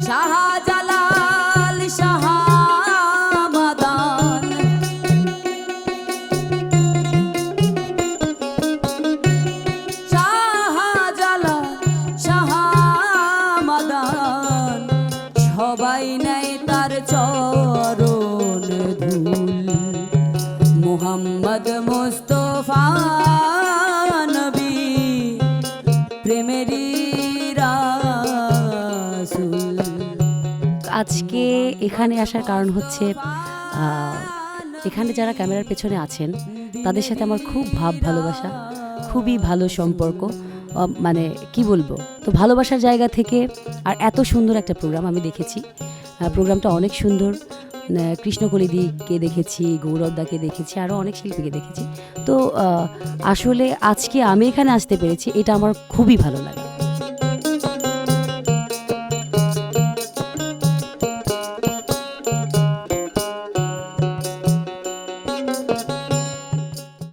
শাহজালাল শাহমাদান শাহজালাল শাহমাদান সবাই নেয় তার চরণ ধুল মুহাম্মদ মুস্তাফা নবী প্রেমেরই রাসূল। আজকে এখানে আসার কারণ হচ্ছে এখানে যারা ক্যামেরার পেছনে আছেন তাদের সাথে আমার খুব ভালোবাসা, খুবই ভালো সম্পর্ক, মানে কি বলবো, তো ভালোবাসার জায়গা থেকে আর এত সুন্দর একটা প্রোগ্রাম আমি দেখেছি। প্রোগ্রামটা অনেক সুন্দর। কৃষ্ণকলিদিকে দেখেছি, গৌরবদাকে দেখেছি, আরও অনেক শিল্পীকে দেখেছি। তো আসলে আজকে আমি এখানে আসতে পেরেছি, এটা আমার খুবই ভালো লাগে।